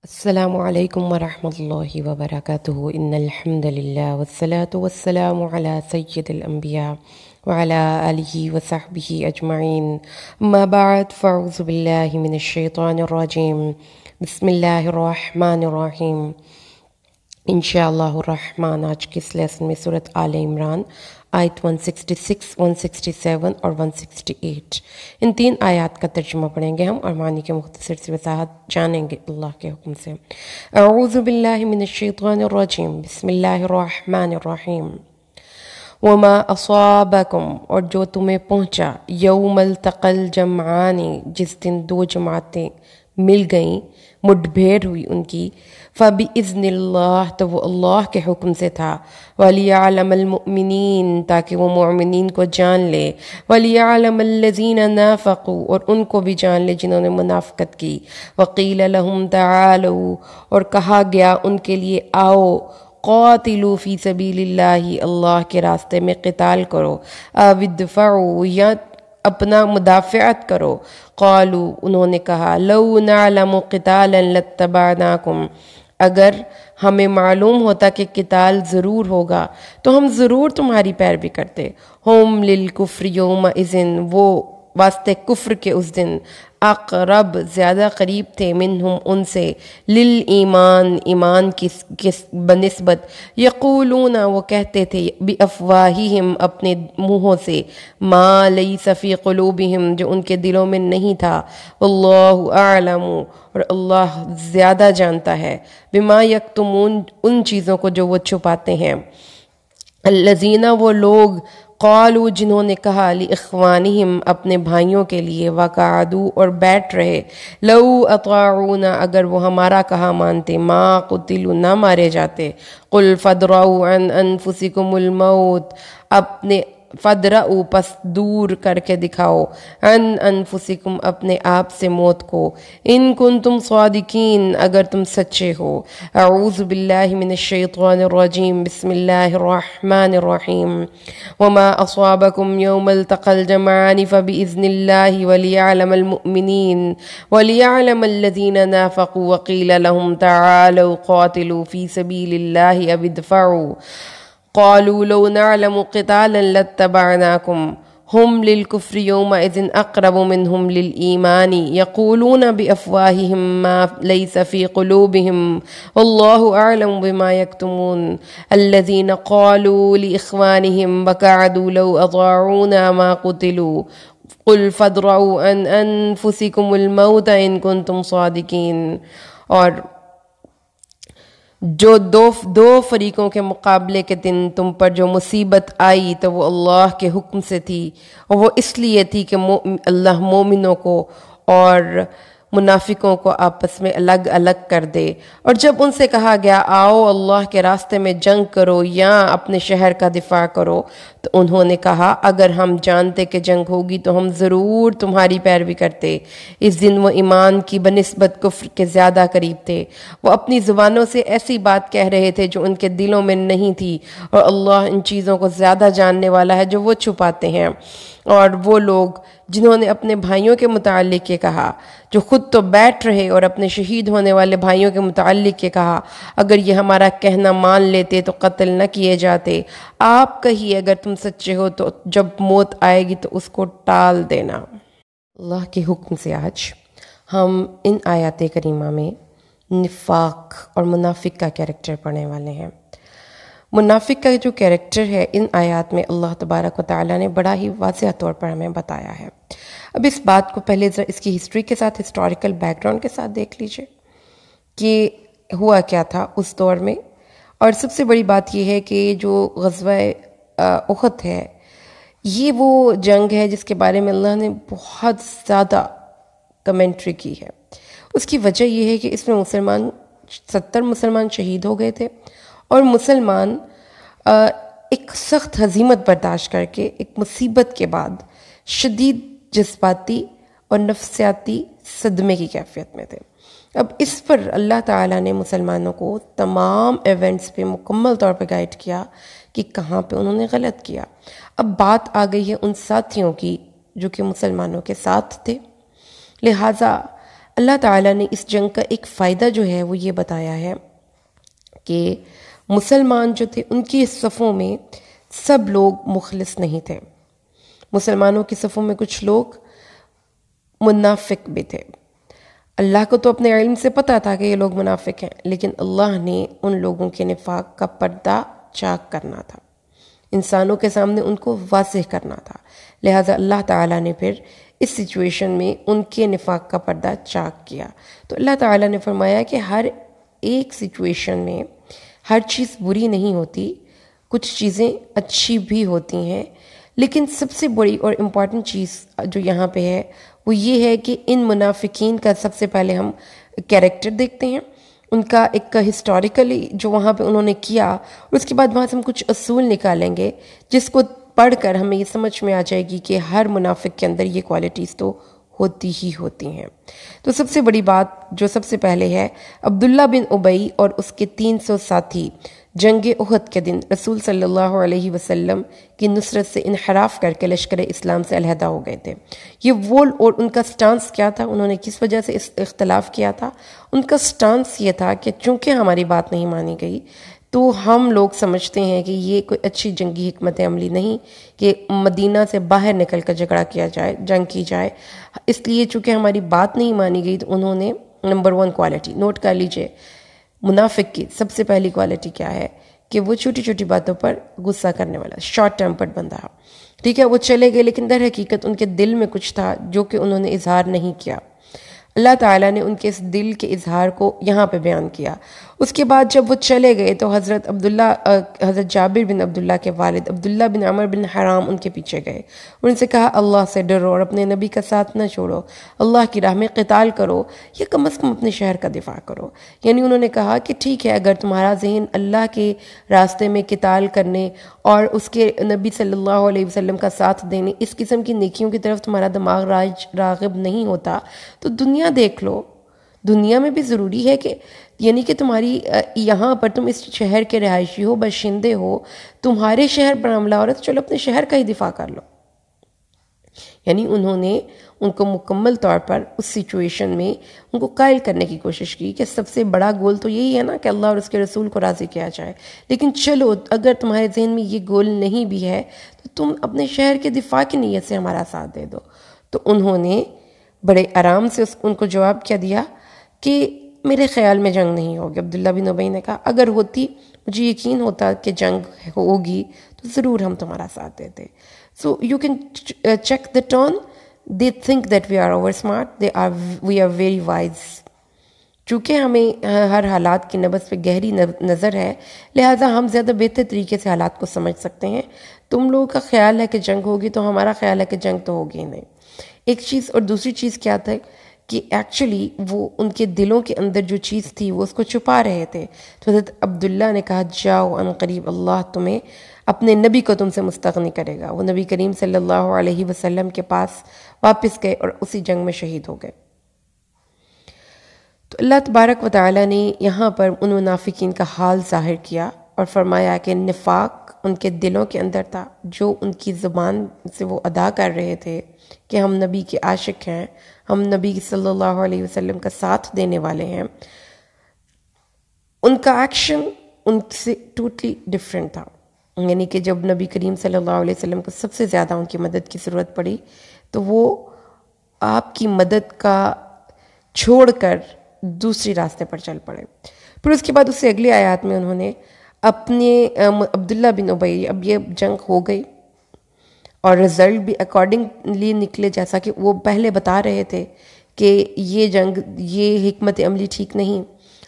السلام علیکم ورحمۃ اللہ وبرکاتہ ان الحمد للہ والصلاة والسلام علی سید الانبیاء وعلی آلہ وصحبہ اجمعین اما بعد فاعوذ باللہ من الشیطان الرجیم بسم اللہ الرحمن الرحیم انشاءاللہ الرحمن آج کے اس لیسن میں سورۃ آل عمران آیت 166 167 اور 168 ان تین آیات کا ترجمہ پڑھیں گے ہم اور معنی کے مختصر سی وضاحت جانیں گے اللہ کے حکم سے۔ اعوذ باللہ من الشیطان الرجیم بسم اللہ الرحمن الرحیم۔ وما اصابکم اور جو تمہیں پہنچا یوم التقى الجمعان جس دن دو جماعتیں مل گئیں مٹبھیڑ ہوئی ان کی فبإذن اللہ تو وہ اللہ کے حکم سے تھا وَلِيَعْلَمَ الْمُؤْمِنِينَ تاکہ وہ مؤمنین کو جان لے وَلِيَعْلَمَ الَّذِينَ نَافَقُوا اور ان کو بھی جان لے جنہوں نے منافقت کی وَقِيلَ لَهُمْ تَعَالَوْا اور کہا گیا ان کے لیے آؤ قاتلوا فی سبیل اللہ اللہ کے راستے میں قتال کرو ادفعوا یا اپنا مدافعت کرو قالوا انہوں نے کہا لو نعلم قتالا لاتبعناکم اگر ہمیں معلوم ہوتا کہ قتال ضرور ہوگا تو ہم ضرور تمہاری پیروی کرتے ہم للکفر یومئذ وہ واسطے کفر کے اس دن اقرب زیادہ قریب تھے منہم ان سے للایمان ایمان کی بنسبت یقولون وہ کہتے تھے بافواہہم اپنے منہوں سے ما لیس فی قلوبہم جو ان کے دلوں میں نہیں تھا واللہ اعلم اور اللہ زیادہ جانتا ہے بما یکتمون ان چیزوں کو جو وہ چھپاتے ہیں الذین وہ لوگ قالوا جنہوں نے کہا لاخوانہم اپنے بھائیوں کے لیے وقعدوا اور بیٹھ رہے لو اطاعونا اگر وہ ہمارا کہا مانتے ما قتلوا نہ مارے جاتے قل فادرؤوا عن انفسکم الموت اپنے فادرؤوا پس دور کر کے دکھاؤ عن انفسکم اپنے آپ سے موت کو ان کنتم صادقین اگر تم سچے ہو اعوذ باللہ من الشیطان الرجیم بسم اللہ الرحمن الرحیم وما اصابکم یوم التقى الجمعان فبإذن اللہ وليعلم المؤمنین وليعلم الذین نافقوا وقیل لهم تعالوا قاتلوا فی سبیل اللہ او ادفعوا قالوا لو نعلم قتالا لاتبعناكم هم للكفر يومئذ أقرب منهم للإيمان يقولون بأفواههم ما ليس في قلوبهم والله أعلم بما يكتمون الذين قالوا لإخوانهم وقعدوا لو أطاعونا ما قتلوا قل فادرؤوا عن أنفسكم الموت إن كنتم صادقين اور جو دو فریقوں کے مقابلے کے دن تم پر جو مصیبت آئی تو وہ اللہ کے حکم سے تھی اور وہ اس لیے تھی کہ اللہ مومنوں کو اور منافقوں کو آپس میں الگ الگ کر دے اور جب ان سے کہا گیا آؤ اللہ کے راستے میں جنگ کرو یا اپنے شہر کا دفاع کرو تو انہوں نے کہا اگر ہم جانتے کہ جنگ ہوگی تو ہم ضرور تمہاری پیروی کرتے اس دن وہ ایمان کی بنسبت کفر کے زیادہ قریب تھے وہ اپنی زبانوں سے ایسی بات کہہ رہے تھے جو ان کے دلوں میں نہیں تھی اور اللہ ان چیزوں کو زیادہ جاننے والا ہے جو وہ چھپاتے ہیں اور وہ لوگ جنہوں نے اپنے بھائیوں کے متعلق یہ کہا جو خود تو بیٹھ رہے اور اپنے شہید ہونے والے بھائیوں کے متعلق یہ کہا اگر یہ ہمارا کہنا مان لیتے تو قتل نہ کیے جاتے آپ کہیے اگر تم سچے ہو تو جب موت آئے گی تو اس کو ٹال دینا۔ اللہ کے حکم سے آج ہم ان آیات کریمہ میں نفاق اور منافق کا کیریکٹر پڑھنے والے ہیں۔ منافق کا جو کیریکٹر ہے ان آیات میں اللہ تبارک و تعالیٰ نے بڑا ہی واضح طور پر ہمیں بتایا ہے۔ اب اس بات کو پہلے ذرا اس کی ہسٹری کے ساتھ ہسٹوریکل بیک گراؤنڈ کے ساتھ دیکھ لیجئے کہ ہوا کیا تھا اس دور میں، اور سب سے بڑی بات یہ ہے کہ جو غزوہ احد ہے یہ وہ جنگ ہے جس کے بارے میں اللہ نے بہت زیادہ کمنٹری کی ہے۔ اس کی وجہ یہ ہے کہ اس میں 70 مسلمان شہید ہو گئے تھے اور مسلمان ایک سخت ہزیمت برداشت کر کے ایک مصیبت کے بعد شدید جذباتی اور نفسیاتی صدمے کی کیفیت میں تھے۔ اب اس پر اللہ تعالیٰ نے مسلمانوں کو تمام ایونٹس پہ مکمل طور پہ گائیڈ کیا کہ کہاں پہ انہوں نے غلط کیا۔ اب بات آ گئی ہے ان ساتھیوں کی جو کہ مسلمانوں کے ساتھ تھے، لہٰذا اللہ تعالیٰ نے اس جنگ کا ایک فائدہ جو ہے وہ یہ بتایا ہے کہ مسلمان جو تھے ان کی صفوں میں سب لوگ مخلص نہیں تھے. مسلمانوں کی صفوں میں کچھ لوگ منافق بھی تھے. اللہ کو تو اپنے علم سے پتہ تھا کہ یہ لوگ منافق ہیں، لیکن اللہ نے ان لوگوں کے نفاق کا پردہ چاک کرنا تھا، انسانوں کے سامنے ان کو واضح کرنا تھا. لہٰذا اللہ تعالیٰ نے پھر اس سچویشن میں ان کے نفاق کا پردہ چاک کیا. تو اللہ تعالیٰ نے فرمایا کہ ہر ایک سچویشن میں ہر چیز بری نہیں ہوتی، کچھ چیزیں اچھی بھی ہوتی ہیں. لیکن سب سے بڑی اور امپورٹنٹ چیز جو یہاں پہ ہے وہ یہ ہے کہ ان منافقین کا سب سے پہلے ہم کیریکٹر دیکھتے ہیں، ان کا ایک ہسٹوریکلی جو وہاں پہ انہوں نے کیا، اور اس کے بعد وہاں سے ہم کچھ اصول نکالیں گے جس کو پڑھ کر ہمیں یہ سمجھ میں آ جائے گی کہ ہر منافق کے اندر یہ کوالٹیز تو ہوتی ہی ہوتی ہیں. تو سب سے بڑی بات جو سب سے پہلے ہے، عبداللہ بن ابی اور اس کے 300 ساتھی جنگ احد کے دن رسول صلی اللہ علیہ وسلم کی نصرت سے انحراف کر کے لشکر اسلام سے علیحدہ ہو گئے تھے. یہ وہ اور ان کا سٹانس کیا تھا، انہوں نے کس وجہ سے اختلاف کیا تھا؟ ان کا سٹانس یہ تھا کہ چونکہ ہماری بات نہیں مانی گئی تو ہم لوگ سمجھتے ہیں کہ یہ کوئی اچھی جنگی حکمت عملی نہیں کہ مدینہ سے باہر نکل کر جھگڑا کیا جائے، جنگ کی جائے. اس لیے چونکہ ہماری بات نہیں مانی گئی تو انہوں نے نمبر 1 کوالٹی نوٹ کر لیجئے، منافق کی سب سے پہلی کوالٹی کیا ہے کہ وہ چھوٹی چھوٹی باتوں پر غصہ کرنے والا، شارٹ ٹیمپرڈ بندہ. ٹھیک ہے، وہ چلے گئے لیکن در حقیقت ان کے دل میں کچھ تھا جو کہ انہوں نے اظہار نہیں کیا. اللہ تعالیٰ نے ان کے اس دل کے اظہار کو یہاں پہ بیان کیا. اس کے بعد جب وہ چلے گئے تو حضرت جابر بن عبداللہ کے والد عبداللہ بن عمر بن حرام ان کے پیچھے گئے اور ان سے کہا اللہ سے ڈرو اور اپنے نبی کا ساتھ نہ چھوڑو، اللہ کی راہ میں قتال کرو یا کم از کم اپنے شہر کا دفاع کرو. یعنی انہوں نے کہا کہ ٹھیک ہے، اگر تمہارا ذہن اللہ کے راستے میں قتال کرنے اور اس کے نبی صلی اللہ علیہ وسلم کا ساتھ دینے، اس قسم کی نیکیوں کی طرف تمہارا دماغ راغب نہیں ہوتا تو دنیا دیکھ لو. دنیا میں بھی ضروری ہے کہ یعنی کہ تمہاری یہاں پر تم اس شہر کے رہائشی ہو، باشندے ہو، تمہارے شہر پر حملہ ہو رہا ہے تو چلو اپنے شہر کا ہی دفاع کر لو. یعنی انہوں نے ان کو مکمل طور پر اس سچویشن میں ان کو قائل کرنے کی کوشش کی کہ سب سے بڑا گول تو یہی ہے نا کہ اللہ اور اس کے رسول کو راضی کیا جائے، لیکن چلو اگر تمہارے ذہن میں یہ گول نہیں بھی ہے تو تم اپنے شہر کے دفاع کی نیت سے ہمارا ساتھ دے دو. تو انہوں نے بڑے آرام سے ان کو جواب کیا دیا کہ میرے خیال میں جنگ نہیں ہوگی. عبداللہ بن ابی نے کہا اگر ہوتی مجھے یقین ہوتا کہ جنگ ہوگی تو ضرور ہم تمہارا ساتھ دیتے. So you can check the tone. They think that we are over smart. We are very wise. چونکہ ہمیں ہر حالات کی نبض پہ گہری نظر ہے، لہٰذا ہم زیادہ بہتر طریقے سے حالات کو سمجھ سکتے ہیں. تم لوگوں کا خیال ہے کہ جنگ ہوگی تو ہمارا خیال ہے کہ جنگ تو ہوگی ہی نہیں. ایک چیز اور دوسری چیز کیا تھا کہ ایکچولی وہ ان کے دلوں کے اندر جو چیز تھی وہ اس کو چھپا رہے تھے. تو حضرت عبداللہ نے کہا جاؤ ان قریب اللہ تمہیں اپنے نبی کو تم سے مستغنی کرے گا. وہ نبی کریم صلی اللہ علیہ وسلم کے پاس واپس گئے اور اسی جنگ میں شہید ہو گئے. تو اللہ تبارک و تعالیٰ نے یہاں پر ان منافقین کا حال ظاہر کیا اور فرمایا کہ نفاق ان کے دلوں کے اندر تھا، جو ان کی زبان سے وہ ادا کر رہے تھے کہ ہم نبی کے عاشق ہیں، ہم نبی صلی اللہ علیہ وسلم کا ساتھ دینے والے ہیں. ان کا ایکشن ان سے ٹوٹلی ڈیفرنٹ تھا. یعنی کہ جب نبی کریم صلی اللہ علیہ وسلم کو سب سے زیادہ ان کی مدد کی ضرورت پڑی تو وہ آپ کی مدد کا چھوڑ کر دوسری راستے پر چل پڑے. پھر اس کے بعد اس سے اگلی آیات میں انہوں نے اپنے عبداللہ بن ابی، اب یہ جنگ ہو گئی اور رزلٹ بھی اکارڈنگلی نکلے جیسا کہ وہ پہلے بتا رہے تھے کہ یہ جنگ، یہ حکمت عملی ٹھیک نہیں.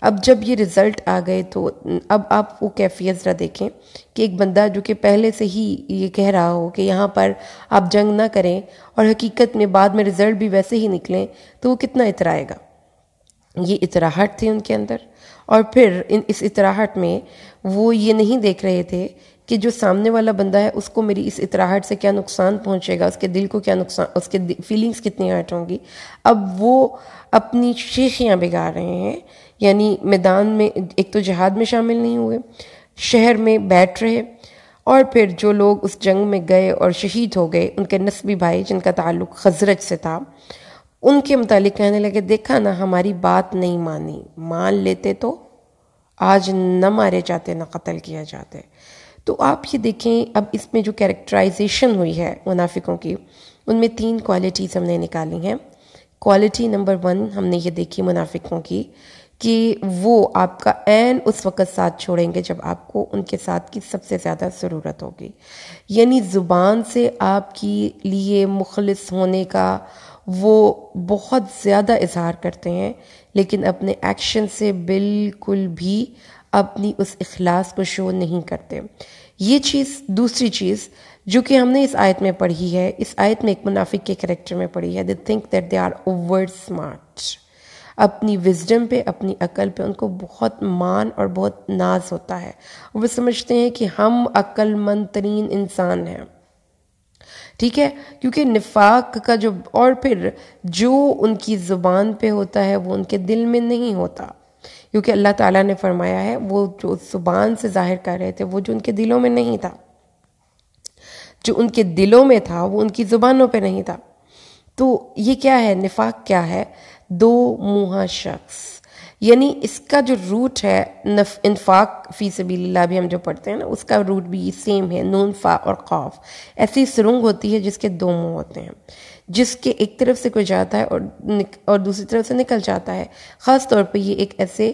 اب جب یہ رزلٹ آ گئے تو اب آپ وہ کیفیت ذرا دیکھیں کہ ایک بندہ جو کہ پہلے سے ہی یہ کہہ رہا ہو کہ یہاں پر آپ جنگ نہ کریں اور حقیقت میں بعد میں رزلٹ بھی ویسے ہی نکلیں تو وہ کتنا اترائے گا. یہ اطراحٹ تھی ان کے اندر. اور پھر اس اطراحٹ میں وہ یہ نہیں دیکھ رہے تھے کہ جو سامنے والا بندہ ہے اس کو میری اس اطراحٹ سے کیا نقصان پہنچے گا، اس کے دل کو کیا نقصان، اس کے فیلنگز کتنی ہرٹ ہوں گی. اب وہ اپنی شیخیاں بگاڑ رہے ہیں. یعنی میدان میں ایک تو جہاد میں شامل نہیں ہوئے، شہر میں بیٹھ رہے، اور پھر جو لوگ اس جنگ میں گئے اور شہید ہو گئے ان کے نسبی بھائی جن کا تعلق خزرج سے تھا، ان کے متعلق کہنے لگے دیکھا نا ہماری بات نہیں مانی، مان لیتے تو آج نہ مارے جاتے نہ قتل کیا جاتے۔ تو آپ یہ دیکھیں اب اس میں جو کیریکٹرائزیشن ہوئی ہے منافقوں کی، ان میں 3 کوالٹیز ہم نے نکالی ہیں۔ کوالٹی نمبر 1 ہم نے یہ دیکھی منافقوں کی کہ وہ آپ کا عین اس وقت ساتھ چھوڑیں گے جب آپ کو ان کے ساتھ کی سب سے زیادہ ضرورت ہوگی، یعنی زبان سے آپ کی لیے مخلص ہونے کا وہ بہت زیادہ اظہار کرتے ہیں، لیکن اپنے ایکشن سے بالکل بھی اپنی اس اخلاص کو شو نہیں کرتے۔ یہ چیز، دوسری چیز جو کہ ہم نے اس آیت میں پڑھی ہے، اس آیت میں ایک منافق کے کریکٹر میں پڑھی ہے، they think that they are over smart، اپنی وزڈم پہ، اپنی عقل پہ ان کو بہت مان اور بہت ناز ہوتا ہے، وہ سمجھتے ہیں کہ ہم عقل مند ترین انسان ہیں، ٹھیک ہے، کیونکہ نفاق کا جو، اور پھر جو ان کی زبان پہ ہوتا ہے وہ ان کے دل میں نہیں ہوتا، کیونکہ اللہ تعالیٰ نے فرمایا ہے وہ جو زبان سے ظاہر کر رہے تھے وہ جو ان کے دلوں میں نہیں تھا، جو ان کے دلوں میں تھا وہ ان کی زبانوں پہ نہیں تھا۔ تو یہ کیا ہے؟ نفاق کیا ہے؟ دو منہا شخص، یعنی اس کا جو روٹ ہے، انفاق فی سبیل اللہ بھی ہم جو پڑھتے ہیں نا، اس کا روٹ بھی سیم ہے، نون فا اور قاف، ایسی سرنگ ہوتی ہے جس کے 2 منہ ہوتے ہیں، جس کے ایک طرف سے کوئی جاتا ہے اور دوسری طرف سے نکل جاتا ہے۔ خاص طور پہ یہ ایک ایسے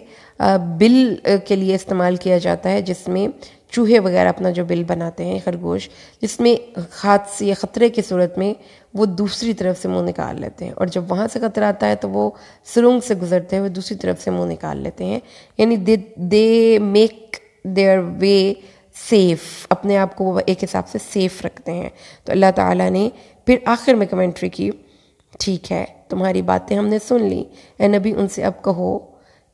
بل کے لیے استعمال کیا جاتا ہے جس میں چوہے وغیرہ اپنا جو بل بناتے ہیں، خرگوش، جس میں حادثے یا خطرے کی صورت میں وہ دوسری طرف سے منہ نکال لیتے ہیں، اور جب وہاں سے خطرہ آتا ہے تو وہ سرنگ سے گزرتے ہوئے دوسری طرف سے منہ نکال لیتے ہیں، یعنی they make their way safe, اپنے آپ کو وہ ایک حساب سے سیف رکھتے ہیں۔ تو اللہ تعالیٰ نے پھر آخر میں کمنٹری کی، ٹھیک ہے تمہاری باتیں ہم نے سن لی، اے نبی ان سے اب کہو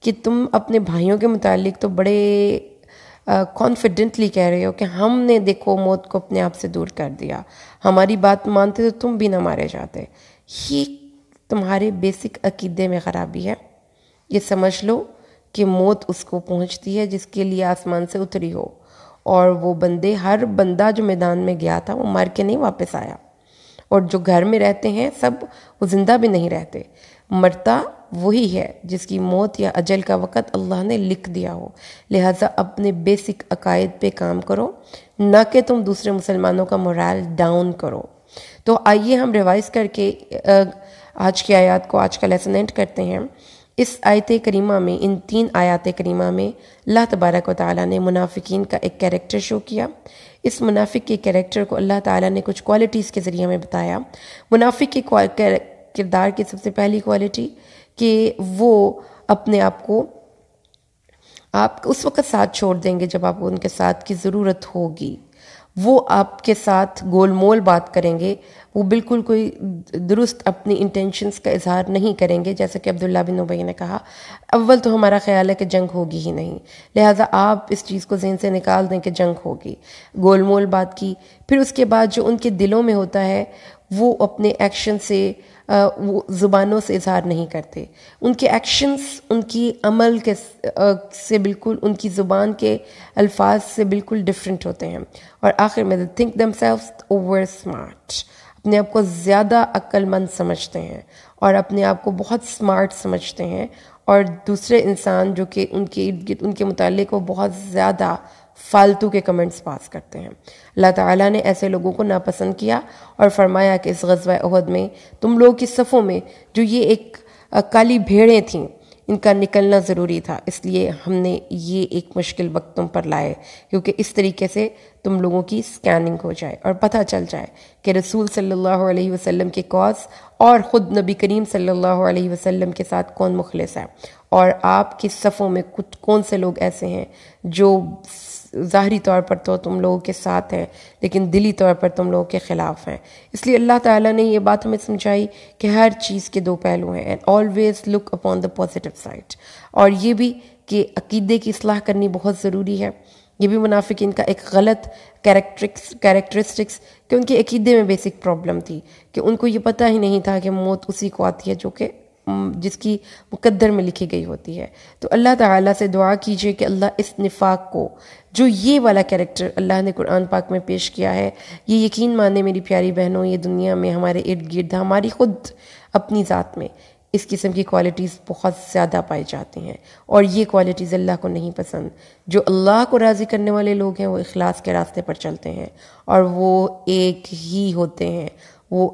کہ تم اپنے بھائیوں کے متعلق تو بڑے کانفیڈنٹلی کہہ رہے ہو کہ ہم نے دیکھو موت کو اپنے آپ سے دور کر دیا، ہماری بات مانتے تو تم بھی نہ مارے جاتے۔ یہ تمہارے بیسک عقیدے میں خرابی ہے، یہ سمجھ لو کہ موت اس کو پہنچتی ہے جس کے لیے آسمان سے اتری ہو، اور وہ بندے، ہر بندہ جو میدان میں گیا تھا وہ مر کے نہیں واپس آیا، اور جو گھر میں رہتے ہیں سب وہ زندہ بھی نہیں رہتے، مرتا وہی ہے جس کی موت یا اجل کا وقت اللہ نے لکھ دیا ہو۔ لہٰذا اپنے بیسک عقائد پہ کام کرو، نہ کہ تم دوسرے مسلمانوں کا مورال ڈاؤن کرو۔ تو آئیے ہم ریوائز کر کے آج کی آیات کو، آج کا لیسن اینڈ کرتے ہیں۔ اس آیت کریمہ میں، ان 3 آیات کریمہ میں اللہ تبارک و تعالیٰ نے منافقین کا ایک کیریکٹر شو کیا۔ اس منافق کے کیریکٹر کو اللہ تعالیٰ نے کچھ کوالٹیز کے ذریعے ہمیں بتایا۔ منافق کے کردار کی سب سے پہلی کوالٹی کہ وہ اپنے آپ کو، آپ اس وقت ساتھ چھوڑ دیں گے جب آپ کو ان کے ساتھ کی ضرورت ہوگی، وہ آپ کے ساتھ گول مول بات کریں گے، وہ بالکل کوئی درست اپنی انٹینشنز کا اظہار نہیں کریں گے، جیسا کہ عبداللہ بن ابی نے کہا اول تو ہمارا خیال ہے کہ جنگ ہوگی ہی نہیں، لہٰذا آپ اس چیز کو ذہن سے نکال دیں کہ جنگ ہوگی، گول مول بات کی۔ پھر اس کے بعد جو ان کے دلوں میں ہوتا ہے وہ اپنے ایکشن سے، وہ زبانوں سے اظہار نہیں کرتے، ان کے ایکشنز ان کی عمل کے سے بالکل، ان کی زبان کے الفاظ سے بالکل ڈیفرنٹ ہوتے ہیں۔ اور آخر میں think themselves over smart، اپنے آپ کو زیادہ عقل مند سمجھتے ہیں اور اپنے آپ کو بہت سمارٹ سمجھتے ہیں، اور دوسرے انسان جو کہ ان کے متعلق وہ بہت زیادہ فالتو کے کمنٹس پاس کرتے ہیں۔ اللہ تعالیٰ نے ایسے لوگوں کو ناپسند کیا اور فرمایا کہ اس غزوہ احد میں تم لوگوں کی صفوں میں جو یہ ایک کالی بھیڑیں تھیں، ان کا نکلنا ضروری تھا، اس لیے ہم نے یہ ایک مشکل وقت تم پر لائے، کیونکہ اس طریقے سے تم لوگوں کی سکیننگ ہو جائے اور پتہ چل جائے کہ رسول صلی اللہ علیہ وسلم کے کاز اور خود نبی کریم صلی اللہ علیہ وسلم کے ساتھ کون مخلص ہے، اور آپ کی صفوں میں کون سے لوگ ایسے ہیں جو ظاہری طور پر تو تم لوگوں کے ساتھ ہیں لیکن دلی طور پر تم لوگوں کے خلاف ہیں۔ اس لیے اللہ تعالیٰ نے یہ بات ہمیں سمجھائی کہ ہر چیز کے 2 پہلو ہیں، and always look upon the positive side، اور یہ بھی کہ عقیدے کی اصلاح کرنی بہت ضروری ہے۔ یہ بھی منافقین کا ایک غلط کیریکٹرسٹکس کہ ان کے عقیدے میں بیسک پرابلم تھی کہ ان کو یہ پتہ ہی نہیں تھا کہ موت اسی کو آتی ہے جو کہ جس کی مقدر میں لکھی گئی ہوتی ہے۔ تو اللہ تعالیٰ سے دعا کیجئے کہ اللہ اس نفاق کو، جو یہ والا کیریکٹر اللہ نے قرآن پاک میں پیش کیا ہے، یہ یقین مانے میری پیاری بہنوں، یہ دنیا میں ہمارے ارد گرد، ہماری خود اپنی ذات میں اس قسم کی کوالٹیز بہت زیادہ پائی جاتی ہیں، اور یہ کوالٹیز اللہ کو نہیں پسند۔ جو اللہ کو راضی کرنے والے لوگ ہیں وہ اخلاص کے راستے پر چلتے ہیں، اور وہ ایک ہی ہوتے ہیں، وہ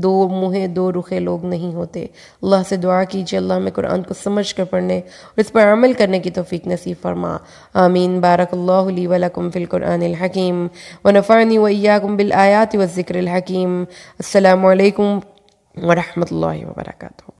دو منہیں دو رخے لوگ نہیں ہوتے۔ اللہ سے دعا کیجیے اللہ ہمیں قرآن کو سمجھ کر پڑھنے اور اس پر عمل کرنے کی توفیق نصیب فرما، آمین۔ بارک اللہ لی ولکم فی القرآن الحکیم ونفعنی وإیاکم بالآیات والذکر الحکیم۔ السلام علیکم ورحمۃ اللہ وبرکاتہ۔